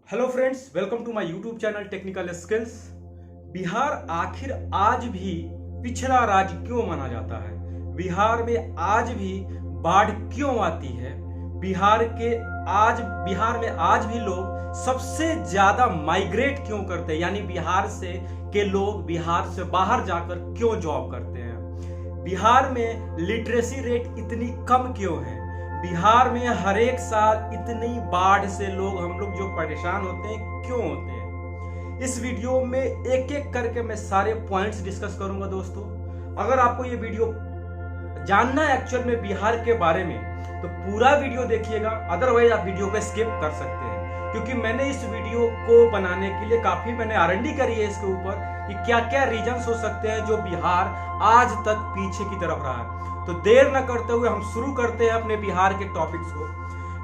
Hello friends, welcome to my YouTube channel technical skills. Bihar आखिर आज भी पिछड़ा राज्य क्यों माना जाता है? बिहार में आज भी बाढ़ क्यों आती है? बिहार में आज भी लोग सबसे ज्यादा माइग्रेट क्यों करते हैं, यानी बिहार से के लोग बिहार से बाहर जाकर क्यों जॉब करते हैं? बिहार में लिटरेसी रेट इतनी कम क्यों है? बिहार में हर एक साल इतनी बाढ़ से हम लोग जो परेशान होते हैं क्यों होते हैं? इस वीडियो में एक एक करके मैं सारे पॉइंट्स डिस्कस करूंगा दोस्तों। अगर आपको ये वीडियो जानना है एक्चुअल में बिहार के बारे में तो पूरा वीडियो देखिएगा, अदरवाइज आप वीडियो को स्किप कर सकते हैं, क्योंकि मैंने इस वीडियो को बनाने के लिए काफी मैंने R&D करी है इसके ऊपर कि क्या क्या रीजंस हो सकते हैं जो बिहार आज तक पीछे की तरफ रहा है। तो देर न करते हुए हम शुरू करते हैं अपने बिहार के टॉपिक्स को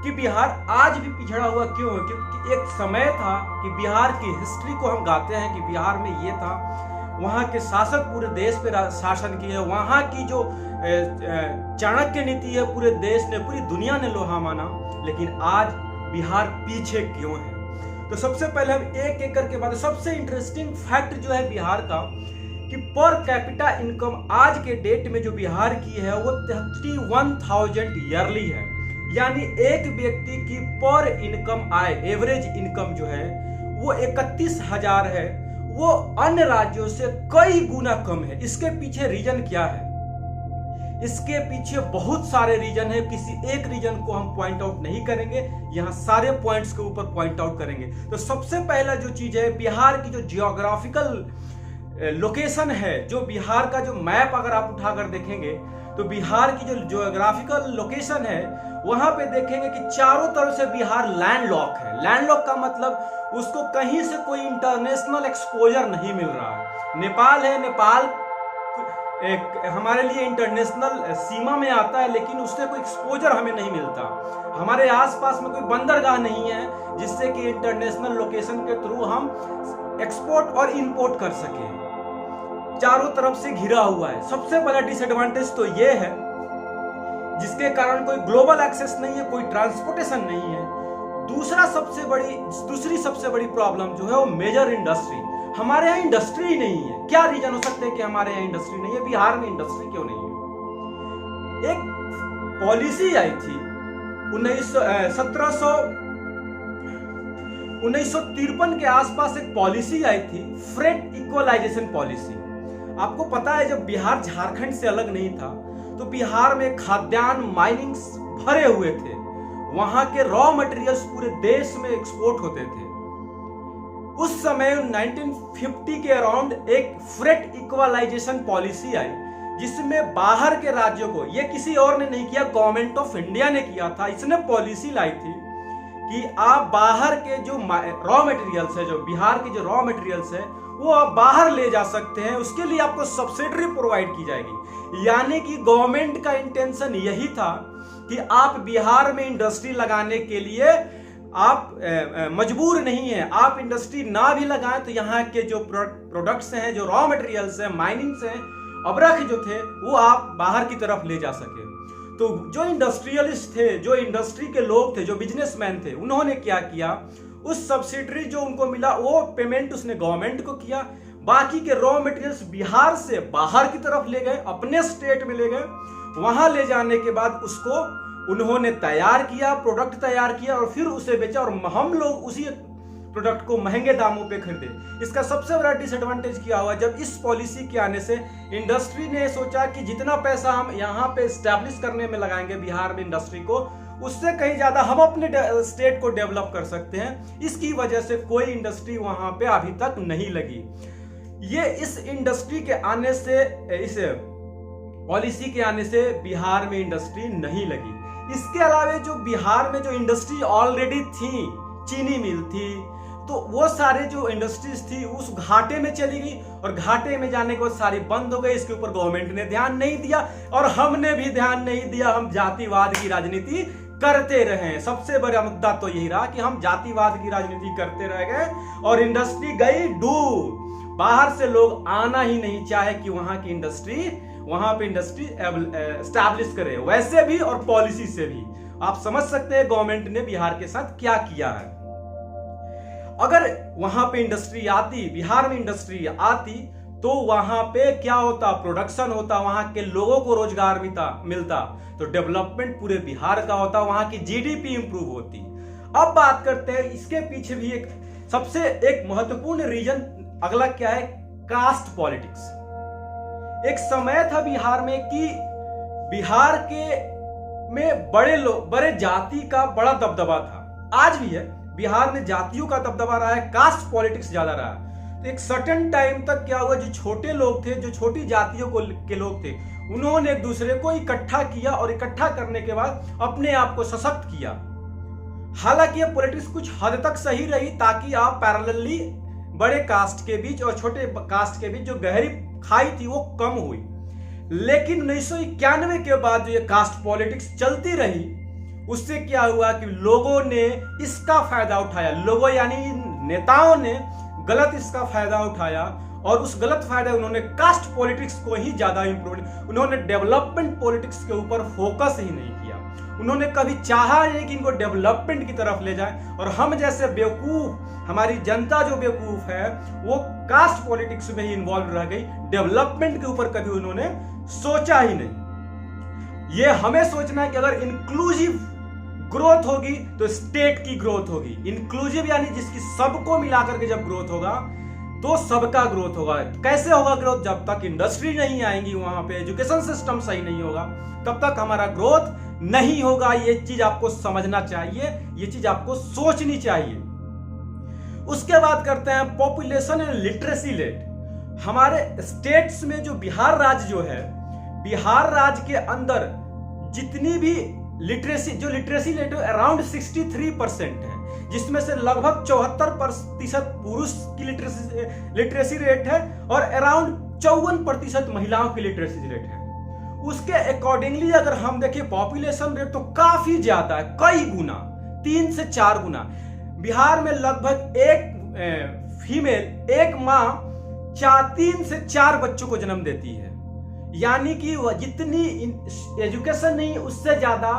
कि बिहार आज भी पिछड़ा हुआ क्यों है। क्योंकि एक समय था कि बिहार की हिस्ट्री को हम गाते हैं कि बिहार में ये था, वहाँ के शासक पूरे देश पे शासन किए, वहाँ की जो चाणक्य नीति है पूरे देश ने, पूरी दुनिया ने लोहा माना, लेकिन आज बिहार पीछे क्यों है? तो सबसे पहले हम एक एक करके बात। सबसे इंटरेस्टिंग फैक्ट जो है बिहार का कि पर कैपिटा इनकम आज के डेट में जो बिहार की है वो 31,000 ईयरली है, यानी एक व्यक्ति की पर इनकम आय एवरेज इनकम जो है वो 31,000 है, वो अन्य राज्यों से कई गुना कम है। इसके पीछे रीजन क्या है? इसके पीछे बहुत सारे रीजन है, किसी एक रीजन को हम पॉइंट आउट नहीं करेंगे, यहाँ सारे पॉइंट्स के ऊपर पॉइंट आउट करेंगे। तो सबसे पहला जो चीज है, बिहार की जो जियोग्राफिकल लोकेशन है, जो बिहार का जो मैप अगर आप उठाकर देखेंगे तो बिहार की जो जियोग्राफिकल लोकेशन है वहां पे देखेंगे कि चारों तरफ से बिहार लैंडलॉक है। लैंडलॉक का मतलब उसको कहीं से कोई इंटरनेशनल एक्सपोजर नहीं मिल रहा है। नेपाल है, नेपाल हमारे लिए इंटरनेशनल सीमा में आता है, लेकिन उससे कोई एक्सपोजर हमें नहीं मिलता। हमारे आसपास में कोई बंदरगाह नहीं है जिससे कि इंटरनेशनल लोकेशन के थ्रू हम एक्सपोर्ट और इंपोर्ट कर सकें। चारों तरफ से घिरा हुआ है। सबसे बड़ा डिसएडवांटेज तो ये है जिसके कारण कोई ग्लोबल एक्सेस नहीं है, कोई ट्रांसपोर्टेशन नहीं है। दूसरी सबसे बड़ी प्रॉब्लम जो है वो मेजर इंडस्ट्री। हमारे यहाँ इंडस्ट्री ही नहीं है। क्या रीजन हो सकते हैं कि हमारे यहाँ इंडस्ट्री नहीं है? बिहार में इंडस्ट्री क्यों नहीं है? एक पॉलिसी आई थी 1953 के आसपास, एक पॉलिसी आई थी फ्रेट इक्वलाइजेशन पॉलिसी। आपको पता है जब बिहार झारखंड से अलग नहीं था तो बिहार में खाद्यान्न माइनिंग्स भरे हुए थे, वहां के रॉ मटेरियल्स पूरे देश में एक्सपोर्ट होते थे। उस समय 1950 के अराउंड एक फ्रेट इक्वलाइजेशन पॉलिसी आई जिसमें बाहर के राज्यों को, ये किसी और ने नहीं किया, गवर्नमेंट ऑफ इंडिया ने किया था। इसने पॉलिसी लाई थी कि आप बाहर के जो रॉ मटेरियल्स है, जो बिहार के जो रॉ मटेरियल्स है वो आप बाहर ले जा सकते हैं, उसके लिए आपको सब्सिडी प्रोवाइड की जाएगी। यानी कि गवर्नमेंट का इंटेंशन यही था कि आप बिहार में इंडस्ट्री लगाने के लिए आप मजबूर नहीं है। आप इंडस्ट्री ना भी लगाएं तो यहाँ के जो प्रोडक्ट्स हैं, जो रॉ मटेरियल्स हैं, माइनिंग्स हैं, अब्रख जो थे, वो आप बाहर की तरफ ले जा सके। तो जो इंडस्ट्रियलिस्ट थे, जो इंडस्ट्री के लोग थे, जो बिजनेसमैन थे, उन्होंने क्या किया, उस सब्सिडी जो उनको मिला वो पेमेंट उसने गवर्नमेंट को किया। बाकी के रॉ मटेरियल्स बिहार से बाहर की तरफ ले गए, अपने स्टेट में ले गए। वहां ले जाने के बाद उसको उन्होंने तैयार किया, प्रोडक्ट तैयार किया और फिर उसे बेचा, और हम लोग उसी प्रोडक्ट को महंगे दामों पे खरीदे। इसका सबसे बड़ा डिसएडवांटेज क्या हुआ, जब इस पॉलिसी के आने से इंडस्ट्री ने सोचा कि जितना पैसा हम यहाँ पे एस्टैब्लिश करने में लगाएंगे बिहार में इंडस्ट्री को, उससे कहीं ज्यादा हम अपने स्टेट को डेवलप कर सकते हैं। इसकी वजह से कोई इंडस्ट्री वहां पे अभी तक नहीं लगी। ये इस इंडस्ट्री के आने से, इस पॉलिसी के आने से बिहार में इंडस्ट्री नहीं लगी। इसके अलावा जो बिहार में जो इंडस्ट्री ऑलरेडी थी, चीनी मिल थी, तो वो सारे जो इंडस्ट्रीज थी उस घाटे में चली गई, और घाटे में जाने के बाद सारी बंद हो गई। इसके ऊपर गवर्नमेंट ने ध्यान नहीं दिया और हमने भी ध्यान नहीं दिया। हम जातिवाद की राजनीति करते रहे। सबसे बड़ा मुद्दा तो यही रहा कि हम जातिवाद की राजनीति करते रह गए और इंडस्ट्री गई डूब। बाहर से लोग आना ही नहीं चाहे कि वहां पे इंडस्ट्री एस्टैब्लिश करे, वैसे भी और पॉलिसी से भी। आप समझ सकते हैं गवर्नमेंट ने बिहार के साथ क्या किया है। अगर वहां पे इंडस्ट्री आती, बिहार में इंडस्ट्री आती, तो वहां पे क्या होता, प्रोडक्शन होता, वहां के लोगों को रोजगार मिलता, तो डेवलपमेंट पूरे बिहार का होता, वहां की जीडीपी इंप्रूव होती। अब बात करते हैं इसके पीछे भी एक सबसे एक महत्वपूर्ण रीजन अगला क्या है, कास्ट पॉलिटिक्स। एक समय था बिहार में कि बिहार के में बड़े जाति का बड़ा दबदबा था, आज भी है, बिहार में जातियों का दबदबा रहा है, कास्ट पॉलिटिक्स ज्यादा रहा है। तो एक सर्टेन टाइम तक क्या हुआ, जो छोटे लोग थे, जो छोटी जातियों के लोग थे, उन्होंने एक दूसरे को इकट्ठा किया और इकट्ठा करने के बाद अपने आप को सशक्त किया। हालांकि यह पॉलिटिक्स कुछ हद तक सही रही, ताकि आप पैरेलली बड़े कास्ट के बीच और छोटे कास्ट के बीच जो गहरी खाई थी वो कम हुई। लेकिन 1991 के बाद जो ये कास्ट पॉलिटिक्स चलती रही, उससे क्या हुआ कि लोगों ने इसका फायदा उठाया, लोगों यानी नेताओं ने गलत इसका फायदा उठाया, और उस गलत फायदा उन्होंने कास्ट पॉलिटिक्स को ही ज्यादा इंप्रूव, उन्होंने डेवलपमेंट पॉलिटिक्स के ऊपर फोकस ही नहीं किया। उन्होंने कभी चाहा नहीं कि इनको डेवलपमेंट की तरफ ले जाए, और हम जैसे बेवकूफ, हमारी जनता जो बेवकूफ है, वो कास्ट पॉलिटिक्स में ही इन्वॉल्व रह गई, डेवलपमेंट के ऊपर कभी उन्होंने सोचा ही नहीं। ये हमें सोचना है कि अगर इंक्लूसिव ग्रोथ होगी तो स्टेट की ग्रोथ होगी। इंक्लूसिव यानी जिसकी सबको मिलाकर के जब ग्रोथ होगा तो सबका ग्रोथ होगा। कैसे होगा ग्रोथ, जब तक इंडस्ट्री नहीं आएंगी, वहां पे एजुकेशन सिस्टम सही नहीं होगा, तब तक हमारा ग्रोथ नहीं होगा। ये चीज आपको समझना चाहिए, ये चीज आपको सोचनी चाहिए। उसके बाद करते हैं पॉपुलेशन एंड लिटरेसी रेट। हमारे स्टेट्स में जो बिहार राज्य जो है, बिहार राज्य के अंदर जितनी भी लिटरेसी रेट अराउंड 63% है, जिसमें से लगभग 74% पुरुष की लिटरेसी रेट है और अराउंड 54% महिलाओं की लिटरेसी रेट है। उसके अकॉर्डिंगली अगर हम देखें पॉपुलेशन रेट तो काफी ज्यादा है, कई गुना, 3 से 4 गुना। बिहार में लगभग एक फीमेल, एक माँ 3 से 4 बच्चों को जन्म देती है, यानी कि वह जितनी एजुकेशन नहीं उससे ज्यादा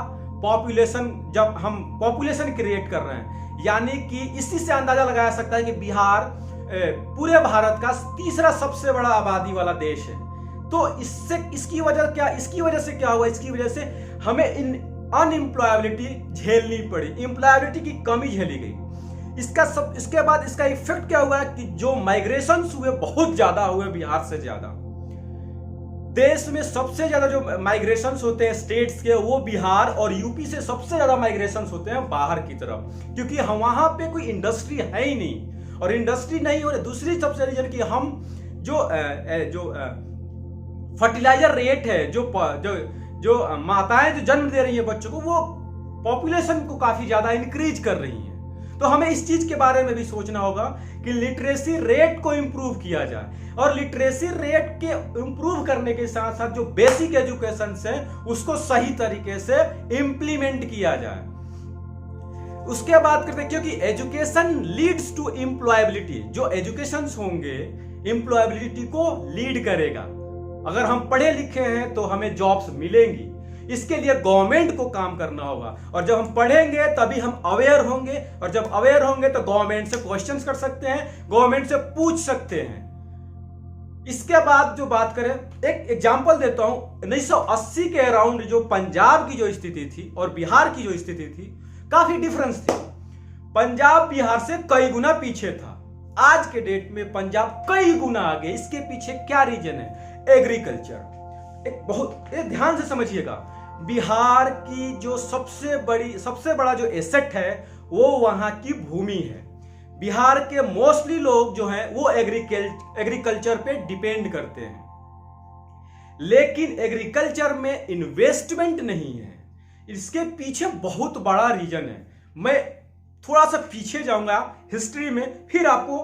पॉपुलेशन, जब हम पॉपुलेशन क्रिएट कर रहे हैं, यानी कि इसी से अंदाजा लगाया सकता है कि बिहार पूरे भारत का तीसरा सबसे बड़ा आबादी वाला देश है। तो इसकी वजह से क्या हुआ, इसकी वजह से हमें अनएम्प्लॉयबिलिटी झेलनी पड़ी, एम्प्लॉयबिलिटी की कमी झेली गई। इसके बाद इसका इफेक्ट क्या हुआ कि जो माइग्रेशन हुए बहुत ज्यादा हुए, बिहार से ज्यादा। देश में सबसे ज्यादा जो माइग्रेशंस होते हैं स्टेट्स के, वो बिहार और यूपी से सबसे ज्यादा माइग्रेशंस होते हैं बाहर की तरफ, क्योंकि वहां पे कोई इंडस्ट्री है ही नहीं, और इंडस्ट्री नहीं हो रही। दूसरी सबसे रीजन की हम जो फर्टिलाइजर रेट है, जो माताएं जो जन्म दे रही है बच्चों को, वो पॉपुलेशन को काफी ज्यादा इंक्रीज कर रही है। तो हमें इस चीज के बारे में भी सोचना होगा कि लिटरेसी रेट को इंप्रूव किया जाए, और लिटरेसी रेट के इंप्रूव करने के साथ साथ जो बेसिक एजुकेशन है उसको सही तरीके से इंप्लीमेंट किया जाए। उसके बाद करते हैं, क्योंकि एजुकेशन लीड्स टू एम्प्लॉयबिलिटी, जो एजुकेशन होंगे एम्प्लॉयबिलिटी को लीड करेगा। अगर हम पढ़े लिखे हैं तो हमें जॉब्स मिलेंगी, इसके लिए गवर्नमेंट को काम करना होगा, और जब हम पढ़ेंगे तभी हम अवेयर होंगे, और जब अवेयर होंगे तो गवर्नमेंट से क्वेश्चंस कर सकते हैं, गवर्नमेंट से पूछ सकते हैं। इसके बाद जो बात करें, एक एग्जांपल देता हूं, 1980 के अराउंड जो पंजाब की जो स्थिति थी और बिहार की जो स्थिति थी, काफी डिफरेंस थी। पंजाब बिहार से कई गुना पीछे था, आज के डेट में पंजाब कई गुना आगे। इसके पीछे क्या रीजन है, एग्रीकल्चर। एक ध्यान से समझिएगा, बिहार की जो सबसे बड़ा जो एसेट है वो वहां की भूमि है। बिहार के मोस्टली लोग जो हैं वो एग्रीकल्चर पे डिपेंड करते हैं, लेकिन एग्रीकल्चर में इन्वेस्टमेंट नहीं है। इसके पीछे बहुत बड़ा रीजन है। मैं थोड़ा सा पीछे जाऊंगा हिस्ट्री में, फिर आपको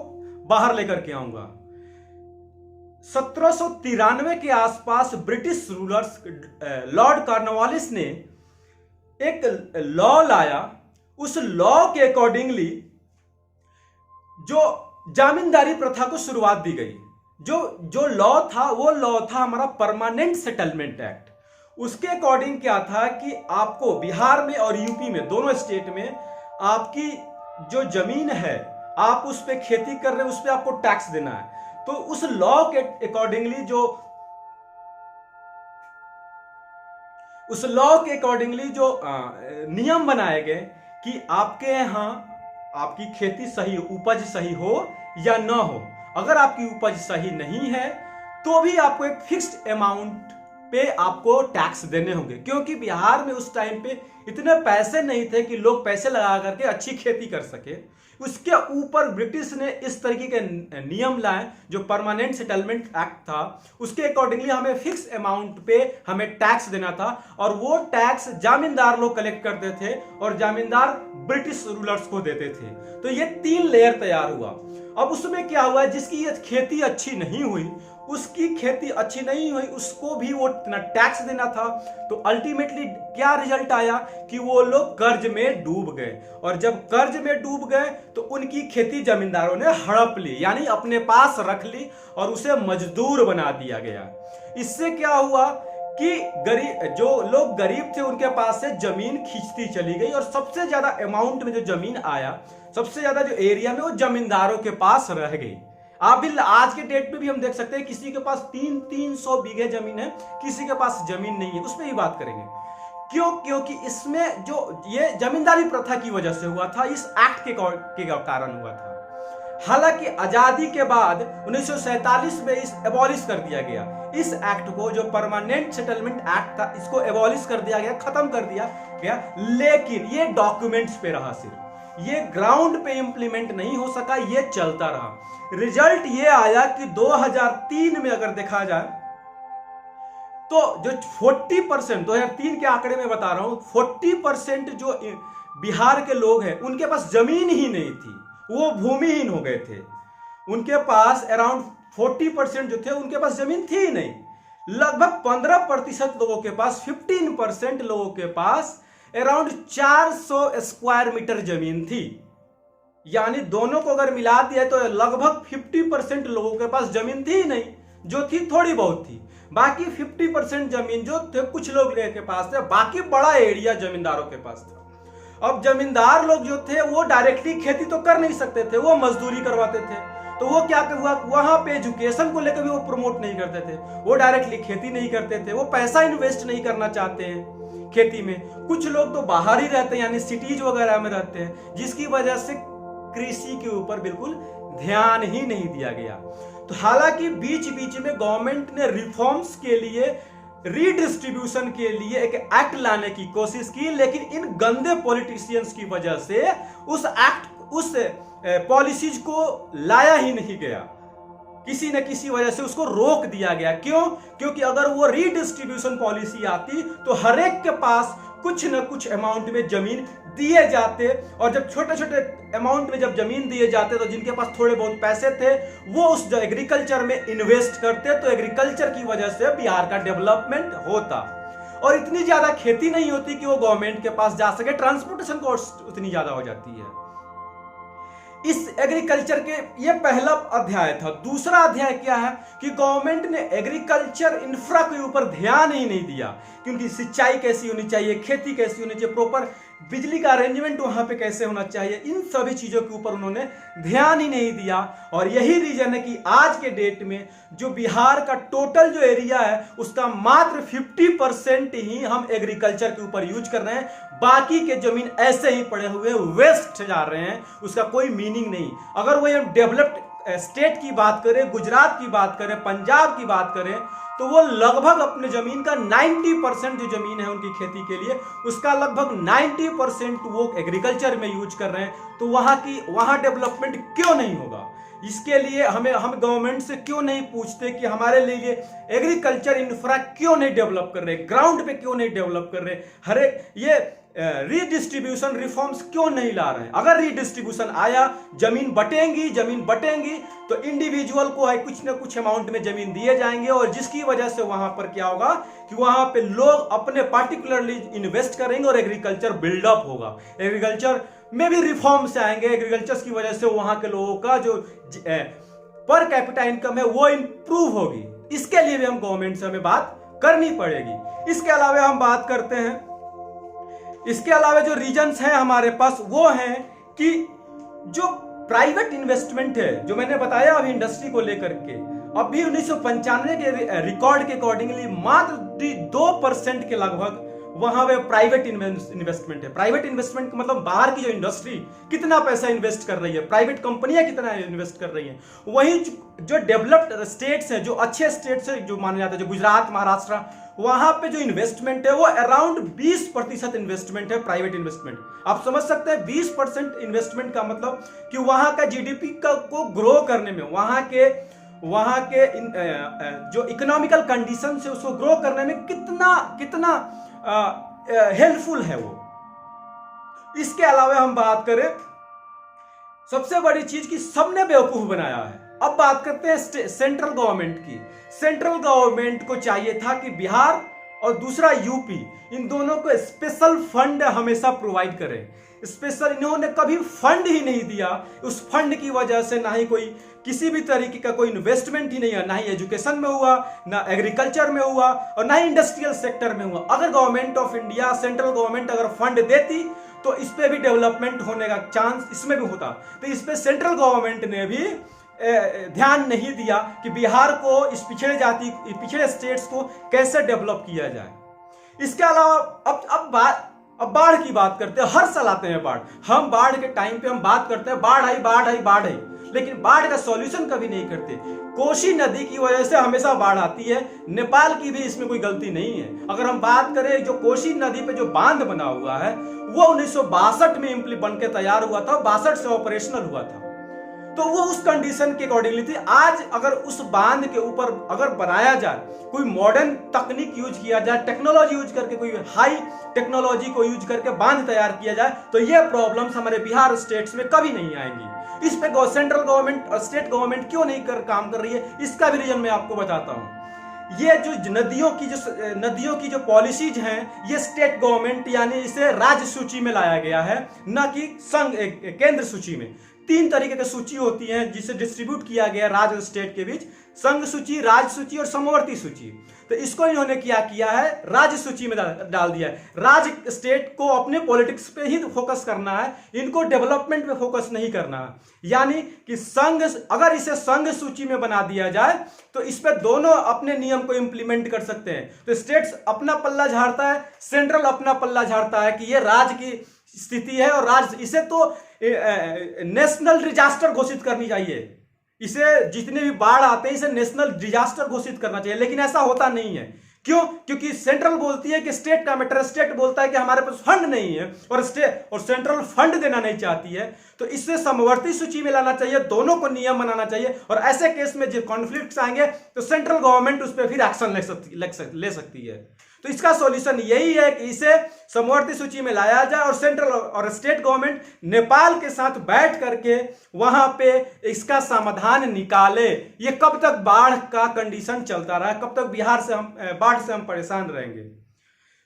बाहर लेकर के आऊंगा। 1793 के आसपास ब्रिटिश रूलर्स लॉर्ड कॉर्नवालिस ने एक लॉ लाया। उस लॉ के अकॉर्डिंगली जो जामींदारी प्रथा को शुरुआत दी गई। जो लॉ था वो लॉ था हमारा परमानेंट सेटलमेंट एक्ट। उसके अकॉर्डिंग क्या था कि आपको बिहार में और यूपी में, दोनों स्टेट में, आपकी जो जमीन है आप उस पे खेती कर रहे हैं, उस पे आपको टैक्स देना है। तो उस लॉ के अकॉर्डिंगली जो नियम बनाए गए कि आपके यहाँ आपकी खेती सही, उपज सही हो या ना हो। अगर आपकी उपज सही नहीं है तो भी आपको एक फिक्स्ड अमाउंट पे आपको टैक्स देने होंगे, क्योंकि बिहार में उस टाइम पे इतने पैसे नहीं थे कि लोग पैसे लगा करके अच्छी खेती कर सके। उसके ऊपर ब्रिटिश ने इस तरीके के नियम लाए, जो परमानेंट सेटलमेंट एक्ट था, उसके अकॉर्डिंगली हमें फिक्स अमाउंट पे हमें टैक्स देना था, और वो टैक्स जमींदार लोग कलेक्ट करते थे और जमींदार ब्रिटिश रूलर्स को देते थे। तो ये 3 लेयर तैयार हुआ। अब उसमें क्या हुआ, जिसकी ये खेती अच्छी नहीं हुई, उसको भी वो इतना टैक्स देना था। तो अल्टीमेटली क्या रिजल्ट आया कि वो लोग कर्ज में डूब गए, और जब कर्ज में डूब गए तो उनकी खेती जमींदारों ने हड़प ली, यानी अपने पास रख ली और उसे मजदूर बना दिया गया। इससे क्या हुआ कि जो लोग गरीब थे उनके पास से जमीन खींचती चली गई, और सबसे ज्यादा अमाउंट में जो जमीन आया, सबसे ज्यादा जो एरिया में, वो जमींदारों के पास रह गई। आप भी आज के डेट में भी हम देख सकते हैं किसी के पास 300 बीघे जमीन है, किसी के पास जमीन नहीं है। उस पर ही बात करेंगे क्यों, क्योंकि इसमें जो ये जमींदारी प्रथा की वजह से हुआ था, इस एक्ट के कारण हुआ था। हालांकि आजादी के बाद 1947 में इस एबॉलिश कर दिया गया। इस एक्ट को, जो परमानेंट सेटलमेंट एक्ट था, इसको एबॉलिश कर दिया गया, खत्म कर दिया गया, लेकिन ये डॉक्यूमेंट्स पे रहा, सिर्फ ये ग्राउंड पे इंप्लीमेंट नहीं हो सका, ये चलता रहा। रिजल्ट ये आया कि 2003 में अगर देखा जाए तो जो 40%, 2003 के आंकड़े में बता रहा हूं, 40% जो बिहार के लोग हैं उनके पास जमीन ही नहीं थी, वो भूमिहीन हो गए थे। उनके पास अराउंड 40% जो थे उनके पास जमीन थी ही नहीं। लगभग 15% लोगों के पास, 15% लोगों के पास अराउंड 400 स्क्वायर मीटर जमीन थी। यानी दोनों को अगर मिला दिया तो लगभग 50% लोगों के पास जमीन थी ही नहीं, जो थी थोड़ी बहुत थी। बाकी 50% जमीन जो थे कुछ लोग के पास थे, बाकी बड़ा एरिया जमींदारों के पास था। अब जमींदार लोग जो थे वो डायरेक्टली खेती तो कर नहीं सकते थे, वो मजदूरी करवाते थे। तो वो क्या हुआ, वहां पे एजुकेशन को लेकर भी वो प्रमोट नहीं करते थे, वो डायरेक्टली खेती नहीं करते थे, वो पैसा इन्वेस्ट नहीं करना चाहते हैं खेती में। कुछ लोग तो बाहर ही रहते हैं, यानी सिटीज वगैरह में रहते हैं, जिसकी वजह से कृषि के ऊपर बिल्कुल ध्यान ही नहीं दिया गया। तो हालांकि बीच बीच में गवर्नमेंट ने रिफॉर्म्स के लिए, रीडिस्ट्रीब्यूशन के लिए एक एक्ट लाने की कोशिश की, लेकिन इन गंदे पॉलिटिशियंस की वजह से उस एक्ट, उस पॉलिसीज को लाया ही नहीं गया। किसी न किसी वजह से उसको रोक दिया गया। क्यों? क्योंकि अगर वो रीडिस्ट्रीब्यूशन पॉलिसी आती तो हर एक के पास कुछ न कुछ अमाउंट में जमीन दिए जाते, और जब छोटे छोटे अमाउंट में जब जमीन दिए जाते तो जिनके पास थोड़े बहुत पैसे थे वो उस एग्रीकल्चर में इन्वेस्ट करते, तो एग्रीकल्चर की वजह से बिहार का डेवलपमेंट होता। और इतनी ज्यादा खेती नहीं होती कि वो गवर्नमेंट के पास जा सके, ट्रांसपोर्टेशन कॉस्ट उतनी ज्यादा हो जाती है। इस एग्रीकल्चर के ये पहला अध्याय था। दूसरा अध्याय क्या है कि गवर्नमेंट ने एग्रीकल्चर इंफ्रा के ऊपर ध्यान ही नहीं दिया, क्योंकि सिंचाई कैसी होनी चाहिए, खेती कैसी होनी चाहिए, प्रॉपर बिजली का अरेंजमेंट वहां पे कैसे होना चाहिए, इन सभी चीजों के ऊपर उन्होंने ध्यान ही नहीं दिया। और यही रीजन है कि आज के डेट में जो बिहार का टोटल जो एरिया है उसका मात्र 50% ही हम एग्रीकल्चर के ऊपर यूज कर रहे हैं, बाकी के जमीन ऐसे ही पड़े हुए वेस्ट जा रहे हैं, उसका कोई मीनिंग नहीं। अगर वही हम डेवलप्ड स्टेट की बात करें, गुजरात की बात करें, पंजाब की बात करें, तो वो लगभग अपने जमीन का 90% जो जमीन है उनकी खेती के लिए, उसका लगभग 90% वो एग्रीकल्चर में यूज कर रहे हैं। तो वहां डेवलपमेंट क्यों नहीं होगा? इसके लिए हम गवर्नमेंट से क्यों नहीं पूछते कि हमारे लिए एग्रीकल्चर इंफ्रा क्यों नहीं डेवलप कर रहे, ग्राउंड पे क्यों नहीं डेवलप कर रहे, हर एक ये रीडिस्ट्रीब्यूशन रिफॉर्म्स क्यों नहीं ला रहे हैं? अगर रीडिस्ट्रीब्यूशन आया, जमीन बटेंगी तो इंडिविजुअल को है कुछ ना कुछ अमाउंट में जमीन दिए जाएंगे, और जिसकी वजह से वहां पर क्या होगा कि वहां पे लोग अपने पार्टिकुलरली इन्वेस्ट करेंगे और एग्रीकल्चर बिल्डअप होगा। एग्रीकल्चर में भी रिफॉर्म्स आएंगे, एग्रीकल्चर की वजह से वहां के लोगों का जो पर कैपिटा इनकम है वो इंप्रूव होगी। इसके लिए भी हम गवर्नमेंट से हमें बात करनी पड़ेगी। इसके अलावा हम बात करते हैं, इसके अलावा जो रीजन्स हैं हमारे पास वो हैं कि जो प्राइवेट इन्वेस्टमेंट है, जो मैंने बताया अभी इंडस्ट्री को लेकर के, अभी 1995 के रिकॉर्ड के अकॉर्डिंगली मात्र 2% के लगभग वहां पे प्राइवेट इन्वेस्टमेंट है। प्राइवेट इन्वेस्टमेंट का मतलब बाहर की जो इंडस्ट्री कितना पैसा इन्वेस्ट कर रही है, प्राइवेट कंपनियां कितना इन्वेस्ट कर रही हैं, वहीं जो डेवलप्ड स्टेट्स हैं, जो अच्छे स्टेट्स हैं जो माने जाते हैं, जो गुजरात, महाराष्ट्र, वहां पे जो इन्वेस्टमेंट है वो अराउंड 20% इन्वेस्टमेंट है, प्राइवेट इन्वेस्टमेंट। आप समझ सकते हैं 20% इन्वेस्टमेंट का मतलब कि वहां का जीडीपी को ग्रो करने में, वहां के जो इकोनॉमिकल कंडीशन है उसको ग्रो करने में कितना हेल्पफुल है वो। इसके अलावा हम बात करें सबसे बड़ी चीज की सबने बेवकूफ बनाया है। अब बात करते हैं सेंट्रल गवर्नमेंट की। सेंट्रल गवर्नमेंट को चाहिए था कि बिहार और दूसरा यूपी, इन दोनों को स्पेशल फंड हमेशा प्रोवाइड करें। स्पेशल इन्होंने कभी फंड ही नहीं दिया। उस फंड की वजह से ना ही कोई किसी भी तरीके का कोई इन्वेस्टमेंट ही नहीं है, ना ही एजुकेशन में हुआ, ना एग्रीकल्चर में हुआ और ना ही इंडस्ट्रियल सेक्टर में हुआ। अगर government of India, central government अगर फंड देती तो इस पे भी डेवलपमेंट होने का चांस इसमें भी होता। तो इस पे सेंट्रल गवर्नमेंट ने भी ध्यान नहीं दिया कि बिहार को, इस पिछड़े स्टेट्स को कैसे डेवलप किया जाए। इसके अलावा अब बाढ़ की बात करते हैं। हर साल आते हैं बाढ़। हम बाढ़ के टाइम पे हम बात करते हैं बाढ़ आई, लेकिन बाढ़ का सॉल्यूशन कभी नहीं करते। कोसी नदी की वजह से हमेशा बाढ़ आती है। नेपाल की भी इसमें कोई गलती नहीं है। अगर हम बात करें जो कोसी नदी पे जो बांध बना हुआ है वो 1962 में बन के तैयार हुआ था, 62 से ऑपरेशनल हुआ था, तो वो उस कंडीशन के अकॉर्डिंगली थी। आज अगर उस बांध के ऊपर अगर बनाया जाए, कोई मॉडर्न तकनीक यूज किया जाए, टेक्नोलॉजी यूज करके, कोई हाई टेक्नोलॉजी को यूज करके बांध तैयार किया जाए, तो ये प्रॉब्लम्स हमारे बिहार स्टेट्स में कभी नहीं आएंगी। इस पे सेंट्रल गवर्नमेंट और स्टेट गवर्नमेंट क्यों नहीं काम कर रही है, इसका भी रीजन मैं आपको बताता हूं। ये जो नदियों की जो पॉलिसीज हैं, ये स्टेट गवर्नमेंट यानी इसे राज्य सूची में लाया गया है, न कि केंद्र सूची में। 3 तरीके की सूची होती है जिसे डिस्ट्रीब्यूट किया गया राज्य और स्टेट के बीच, संघ सूची, राज्य सूची और समवर्ती सूची। तो इसको इन्होंने क्या किया है, राज्य सूची में डाल दिया है। राज्य स्टेट को अपने पॉलिटिक्स पे ही फोकस करना है, इनको डेवलपमेंट पे फोकस नहीं करना है। यानी कि अगर इसे संघ सूची में बना दिया जाए तो इस पे दोनों अपने नियम को इंप्लीमेंट कर सकते हैं। तो स्टेट्स अपना पल्ला झाड़ता है, सेंट्रल अपना पल्ला झाड़ता है कि ये राज्य की स्थिति है और राज्य, इसे तो नेशनल डिजास्टर घोषित करनी चाहिए। इसे जितने भी बाढ़ आते हैं इसे नेशनल डिजास्टर घोषित करना चाहिए, लेकिन ऐसा होता नहीं है। क्यों? क्योंकि सेंट्रल बोलती है कि स्टेट का मैटर, स्टेट बोलता है कि हमारे पास फंड नहीं है और सेंट्रल फंड देना नहीं चाहती है। तो इससे समवर्ती सूची में लाना चाहिए, दोनों को नियम बनाना चाहिए, और ऐसे केस में जो कॉन्फ्लिक्ट्स आएंगे तो सेंट्रल गवर्नमेंट उस पर फिर एक्शन ले सकती है। तो इसका सॉल्यूशन यही है कि इसे समवर्ती सूची में लाया जाए और सेंट्रल और स्टेट गवर्नमेंट नेपाल के साथ बैठ करके वहां पे इसका समाधान निकाले। ये कब तक बाढ़ का कंडीशन चलता रहा, कब तक बाढ़ से हम परेशान रहेंगे।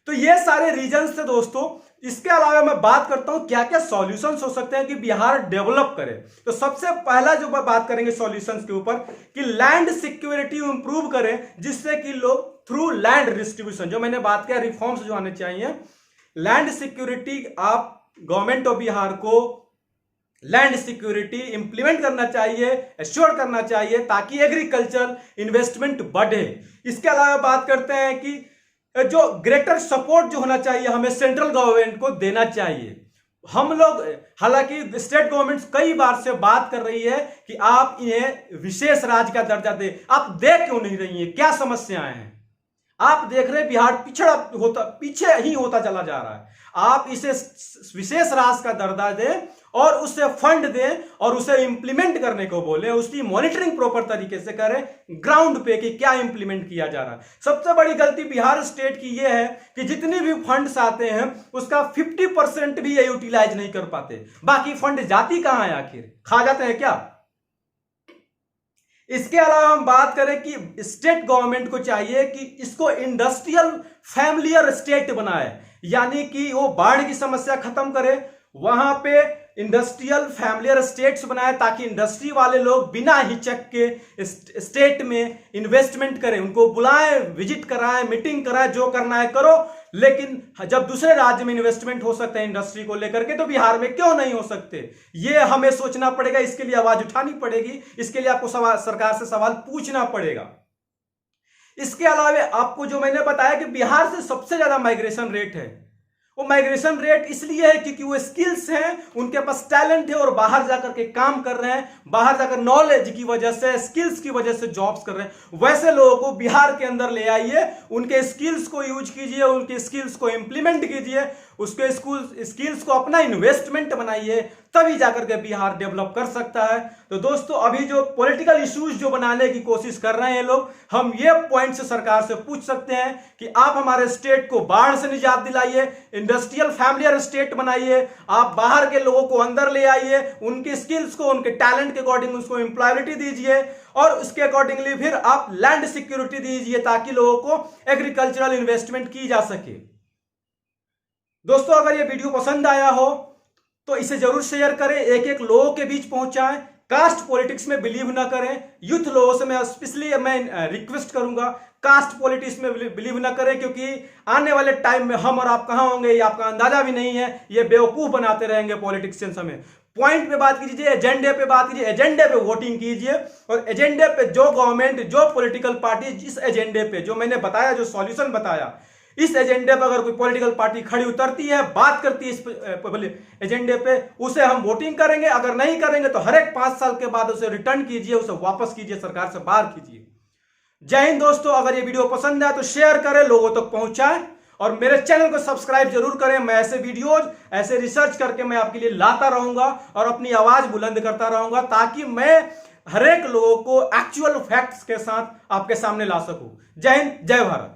तो ये सारे रीजंस थे दोस्तों। इसके अलावा मैं बात करता हूं क्या क्या सॉल्यूशंस हो सकते हैं कि बिहार डेवलप करे। तो सबसे पहला जो बात करेंगे सॉल्यूशंस के ऊपर कि लैंड सिक्योरिटी इंप्रूव करें, जिससे कि लोग थ्रू लैंड डिस्ट्रीब्यूशन, जो मैंने बात किया रिफॉर्म्स जो आने चाहिए, लैंड सिक्योरिटी, आप गवर्नमेंट ऑफ बिहार को लैंड सिक्योरिटी इंप्लीमेंट करना चाहिए, एश्योर करना चाहिए, ताकि एग्रीकल्चर इन्वेस्टमेंट बढ़े। इसके अलावा बात करते हैं कि जो ग्रेटर सपोर्ट जो होना चाहिए हमें सेंट्रल गवर्नमेंट को देना चाहिए। हम लोग, हालांकि स्टेट गवर्नमेंट कई बार से बात कर रही है कि आप इन्हें विशेष राज्य का दर्जा दें, आप दे क्यों नहीं रही है, क्या समस्याएं हैं? आप देख रहे बिहार पीछे ही होता चला जा रहा है। आप इसे विशेष राज्य का दर्जा दें और उससे फंड दें और उसे इंप्लीमेंट करने को बोले, उसकी मॉनिटरिंग प्रॉपर तरीके से करें ग्राउंड पे कि क्या इंप्लीमेंट किया जा रहा है। सबसे बड़ी गलती बिहार स्टेट की यह है कि जितने भी फंड्स आते हैं उसका 50% भी ये यूटिलाइज नहीं कर पाते। बाकी फंड जाती कहां है, आखिर खा जाते हैं क्या? इसके अलावा हम बात करें कि स्टेट गवर्नमेंट को चाहिए कि इसको इंडस्ट्रियल फैमिलियर स्टेट बनाए, यानी कि वो बाढ़ की समस्या खत्म करे, वहां पे इंडस्ट्रियल फैमिलियर स्टेट्स बनाए, ताकि इंडस्ट्री वाले लोग बिना हिचक के स्टेट में इन्वेस्टमेंट करें, उनको बुलाएं, विजिट कराएं, मीटिंग कराएं, जो करना है करो, लेकिन जब दूसरे राज्य में इन्वेस्टमेंट हो सकते हैं इंडस्ट्री को लेकर के, तो बिहार में क्यों नहीं हो सकते? ये हमें सोचना पड़ेगा, इसके लिए आवाज उठानी पड़ेगी, इसके लिए आपको सरकार से सवाल पूछना पड़ेगा। इसके अलावा आपको जो मैंने बताया कि बिहार से सबसे ज्यादा माइग्रेशन रेट है, वो माइग्रेशन रेट इसलिए है क्योंकि वो स्किल्स हैं, उनके पास टैलेंट है और बाहर जाकर के काम कर रहे हैं, बाहर जाकर नॉलेज की वजह से, स्किल्स की वजह से जॉब्स कर रहे हैं। वैसे लोगों को बिहार के अंदर ले आइए, उनके स्किल्स को यूज कीजिए, उनके स्किल्स को इंप्लीमेंट कीजिए, उसके स्किल्स को अपना इन्वेस्टमेंट बनाइए, तभी जाकर के बिहार डेवलप कर सकता है। तो दोस्तों, अभी जो पॉलिटिकल इश्यूज जो बनाने की कोशिश कर रहे हैं लोग, हम ये पॉइंट से सरकार से पूछ सकते हैं कि आप हमारे स्टेट को बाढ़ से निजात दिलाइए, इंडस्ट्रियल फैमिलियर स्टेट बनाइए, आप बाहर के लोगों को अंदर ले आइए, उनके स्किल्स को, उनके टैलेंट के अकॉर्डिंग उसको एम्प्लॉयबिलिटी दीजिए, और उसके अकॉर्डिंगली फिर आप लैंड सिक्योरिटी दीजिए ताकि लोगों को एग्रीकल्चरल इन्वेस्टमेंट की जा सके। दोस्तों, अगर ये वीडियो पसंद आया हो तो इसे जरूर शेयर करें, एक एक लोगों के बीच पहुंचाएं। कास्ट पॉलिटिक्स में बिलीव ना करें। यूथ लोगों से मैं स्पेशली रिक्वेस्ट करूंगा, कास्ट पॉलिटिक्स में बिलीव ना करें, क्योंकि आने वाले टाइम में हम और आप कहां होंगे ये आपका अंदाजा भी नहीं है। ये बेवकूफ बनाते रहेंगे पॉलिटिशियंस हमें। पॉइंट पे बात कीजिए, एजेंडे पे बात कीजिए, एजेंडे पे वोटिंग कीजिए, और एजेंडे पे जो गवर्नमेंट, जो पॉलिटिकल पार्टी जिस एजेंडे पे, जो मैंने बताया, जो सॉल्यूशन बताया, इस एजेंडे पर अगर कोई पॉलिटिकल पार्टी खड़ी उतरती है, बात करती है इस एजेंडे पे, उसे हम वोटिंग करेंगे। अगर नहीं करेंगे तो हर एक 5 साल के बाद उसे रिटर्न कीजिए, उसे वापस कीजिए, सरकार से बाहर कीजिए। जय हिंद दोस्तों। अगर ये वीडियो पसंद आए तो शेयर करें, लोगों तक पहुंचाएं, और मेरे चैनल को सब्सक्राइब जरूर करें। मैं ऐसे वीडियोज, ऐसे रिसर्च करके मैं आपके लिए लाता रहूंगा और अपनी आवाज बुलंद करता रहूंगा, ताकि मैं हर एक लोगों को एक्चुअल फैक्ट्स के साथ आपके सामने ला सकूं। जय हिंद, जय भारत।